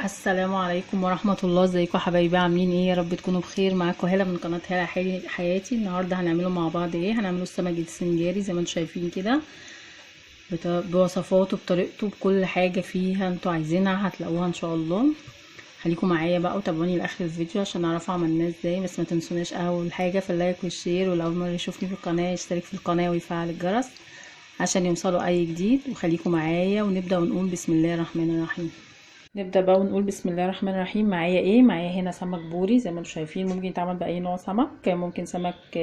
السلام عليكم ورحمة الله. ازيكم حبايبي؟ عاملين ايه؟ يا رب تكونوا بخير. معاكم هالة من قناة هالة حياتي. النهاردة هنعمله مع بعض ايه؟ هنعمله السمك السنجاري زي ما انتم شايفين كده، بوصفاته بطريقته بكل حاجة فيها انتوا عايزينها هتلاقوها ان شاء الله. خليكم معايا بقى وتابعوني لاخر الفيديو عشان نعرف عملناه ازاي. بس ما تنسوناش اول حاجة في اللايك والشير، ولو اول مرة يشوفني في القناة يشترك في القناة ويفعل الجرس عشان يوصلوا اي جديد. وخليكم معايا ونبدأ ونقول بسم الله الرحمن الرحيم. نبدأ بقى ونقول بسم الله الرحمن الرحيم. معايا ايه؟ معايا هنا سمك بوري زي ما انتم شايفين، ممكن يتعمل بأي نوع سمك، ممكن سمك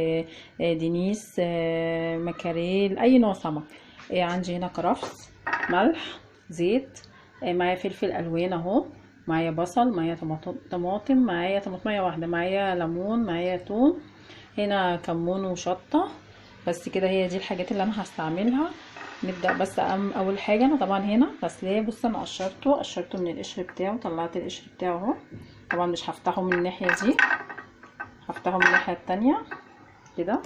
دينيس، مكاريل، اي نوع سمك. عندي هنا كرفس، ملح، زيت، معايا فلفل الوان اهو، معايا بصل، معايا طماطم، معايا طماطمية واحدة، معايا ليمون، معايا توم، هنا كمون وشطة. بس كده، هي دي الحاجات اللي انا هستعملها. نبدأ بس اول حاجة انا طبعا هنا غسلاه. بص انا قشرته من القشر بتاعه، طلعت القشر بتاعه اهو. طبعا مش هفتحه من الناحية دي، هفتحه من الناحية التانية كده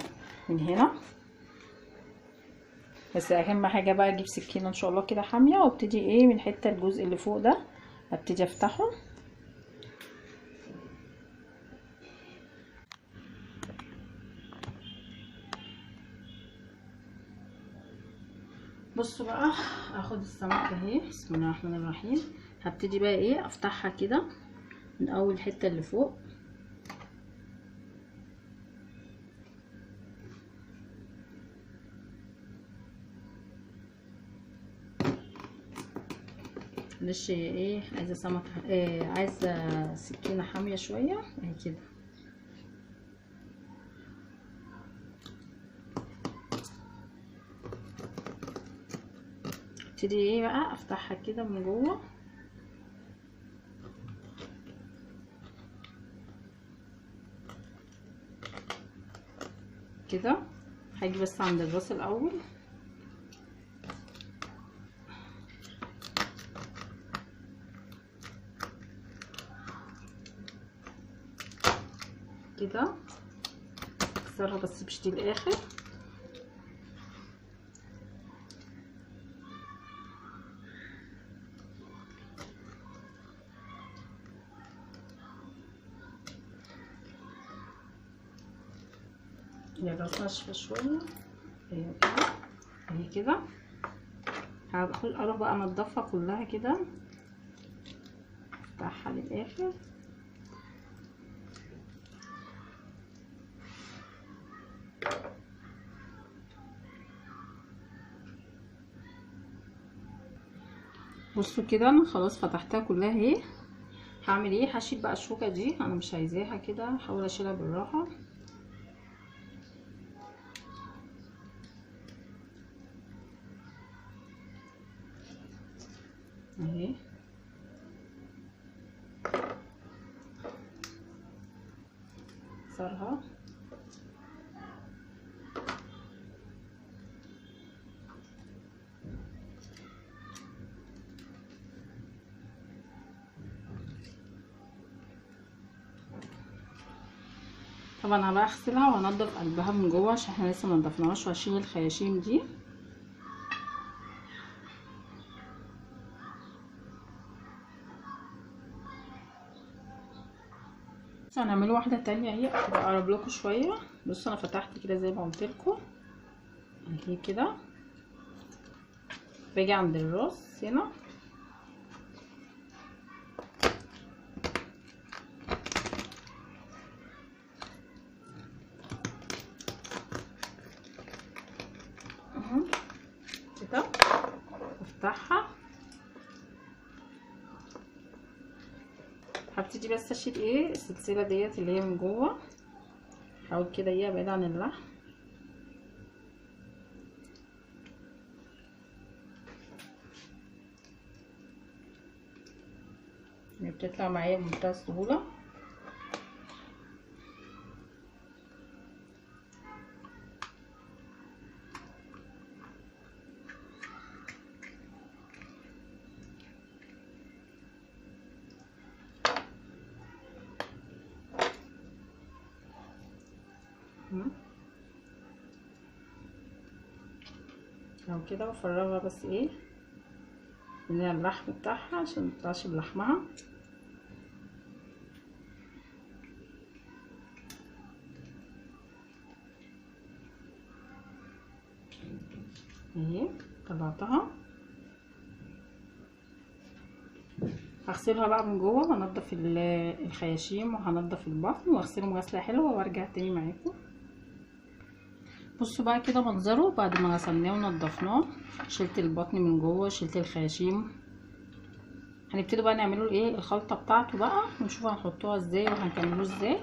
من هنا. بس اهم حاجة بقى اجيب سكينة ان شاء الله كده حامية، وابتدي ايه من حتة الجزء اللي فوق ده ابتدي افتحه. بصوا بقى، اخد السمك اهي، بسم الله الرحمن الرحيم. هبتدي بقى ايه افتحها كده من اول حتة اللي فوق. معلش ايه، عايزه سمك عايزه سكينه حاميه شويه اهي كده. ابتدي ايه بقى افتحها كده من جوه كده. هاجي بس عند الراس الاول كده، اكسرها بس مش دي الاخر. هي الراس ناشفه شويه اهي كده، اهي كده. هدخل اروح بقى انضفها كلها كده، افتحها للاخر. بصوا كده انا خلاص فتحتها كلها اهي. هعمل ايه؟ هشيل بقى الشوكه دي، انا مش عايزاها كده، هحاول اشيلها بالراحه اهي. اكسرها طبعا. انا بقى اغسلها وانضف قلبها من جوه عشان احنا لسه منضفناهاش، واشيل الخياشيم دي. هنعمل واحده تانية اهي هتبقى اقرب لكم شويه. بصوا انا فتحت كده زي ما قلت لكم اهي كده. باجي عند الراس هنا اهو كده، افتحها. هبتدي بس اشيل ايه السلسله ديت اللي هي من جوه، احاول كده ايه ابعد عن اللحم. هي بتطلع معايا بمنتهى السهوله. اهو كده بفرغها بس ايه من اللحم بتاعها عشان متطلعش بلحمها. اهي طلعتها. هغسلها بقى من جوه، هنضف الخياشيم وهنضف البطن واغسلهم غسله حلوه وارجع تاني معاكم. بصوا بقى كده منظره بعد ما غسلناه ونضفناه. شلت البطن من جوه، شلت الخياشيم. هنبتدي بقى نعمله ايه الخلطه بتاعته بقى ونشوف هنحطوها ازاي وهنكملوه ازاي.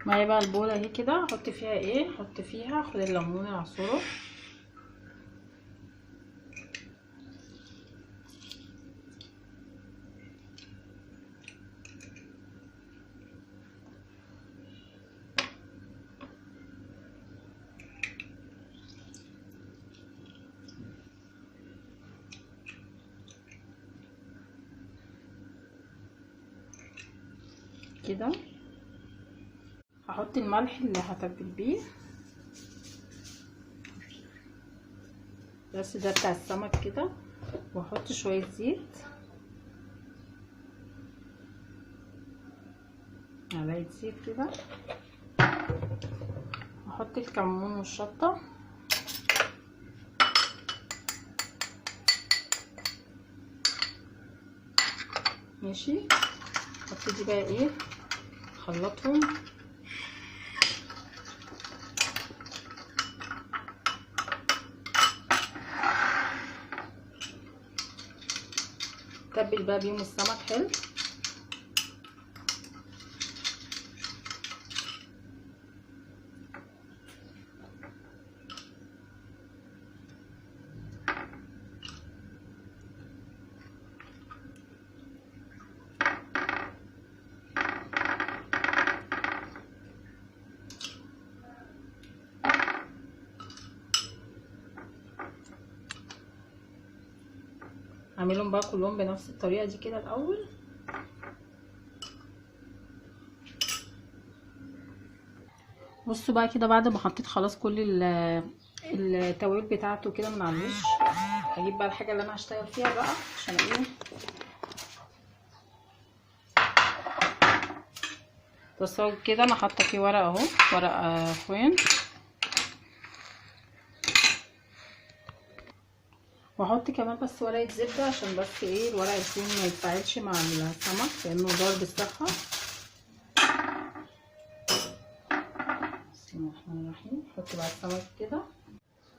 معايا بقى البوله اهي كده، احط فيها ايه، احط فيها خد الليمون اعصره، كده. هحط الملح اللي هتبل بيه بس ده بتاع السمك كده، واحط شويه زيت، معلقه زيت كده، احط الكمون والشطه، ماشي. هبتدي بقى ايه اخلطهم. تبل بقى بيهم السمك حلو. اعملهم بقى كلهم بنفس الطريقه دي كده الاول. بصوا بقى كده بعد ما حطيت خلاص كل التوابل بتاعته كده من على الوش، هجيب بقى الحاجه اللي انا هشتغل فيها بقى عشان ايه تصور كده. انا حاطه فيه ورق اهو، ورق فوين، واحط كمان بس ورقه زبده عشان بس ايه الورق الفوين ما يتفاعلش مع السمك لانه ضار بالصحه. بسم الله الرحمن الرحيم. احط بقى السمك كده.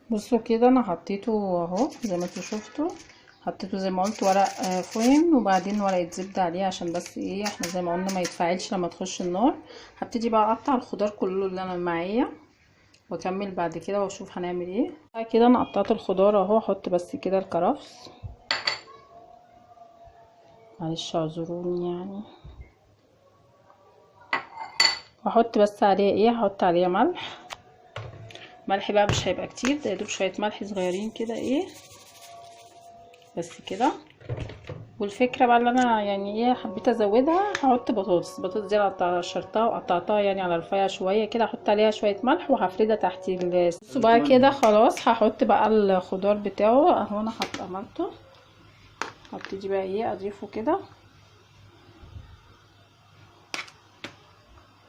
بصوا كده انا حطيته اهو زي ما انتوا شفتوا، حطيته زي ما قلت ورق فويل وبعدين ورقه زبده عليه عشان بس ايه احنا زي ما قلنا ما يتفاعلش لما تخش النار. هبتدي بقى اقطع الخضار كله اللي انا معايا واكمل بعد كده واشوف هنعمل ايه. بعد كده انا قطعت الخضار اهو، احط بس كده الكرفس، معلش اعذروني يعني، واحط بس عليه ايه، هحط عليه ملح. ملح بقى مش هيبقى كتير، ده يدوب شويه ملح صغيرين كده ايه بس كده. والفكره بقى اللي انا يعني ايه حبيت ازودها، هحط بطاطس. البطاطس دي انا قشرتها وقطعتها يعني على رفيع شويه كده، احط عليها شويه ملح وهفردها تحت بصوا بقى كده خلاص. هحط بقى الخضار بتاعه اهو، انا عملته. هبتدي بقى ايه اضيفه كده.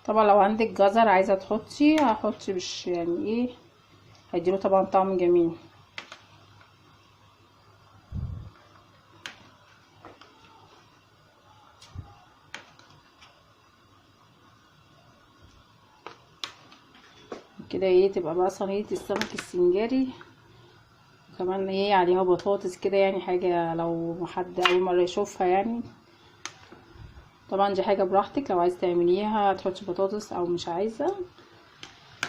طبعا لو عندك جزر عايزه تحطي هحطي، مش يعني ايه هيديله طبعا طعم جميل. كده ايه تبقى بقى صينيه السمك السنجاري، وكمان ايه عليها بطاطس كده، يعني حاجه لو حد اول مره يشوفها يعني. طبعا دي حاجه براحتك، لو عايز تعمليها تحطي بطاطس او مش عايزه.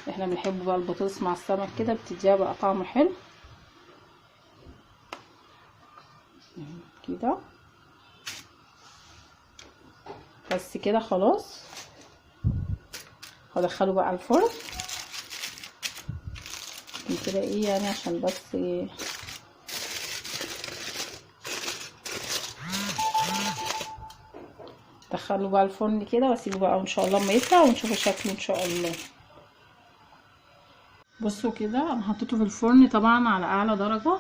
احنا بنحب بقى البطاطس مع السمك كده، بتديها بقى طعم حلو كده. بس كده خلاص، هدخله بقى الفرن كده ايه يعني عشان بس إيه ادخله بقى الفرن كده واسيبه بقى ان شاء الله اما يطلع ونشوف شكله ان شاء الله. بصوا كده انا حطيته في الفرن طبعا على اعلى درجه.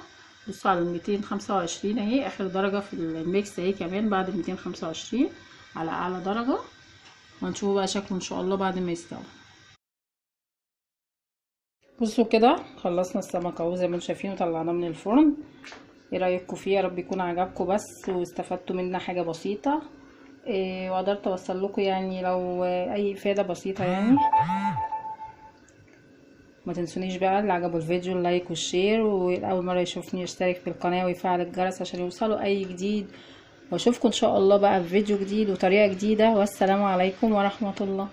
بصوا على 225 اهي اخر درجه في الميكس اهي، كمان بعد 225 على اعلى درجه، وهنشوف بقى شكله ان شاء الله بعد ما يستوي. بصوا كده خلصنا السمك اهو زي ما انتم شايفين وطلعناه من الفرن. ايه رايكم فيه؟ يا رب يكون عجبكم بس واستفدتوا مننا حاجه بسيطه، وقدرت اوصل لكم يعني لو اي افاده بسيطه يعني. ما تنسونيش بقى اللي عجبوا الفيديو اللايك والشير، واول مره يشوفني يشترك في القناه ويفعل الجرس عشان يوصلوا اي جديد. واشوفكم ان شاء الله بقى في فيديو جديد وطريقه جديده، والسلام عليكم ورحمه الله.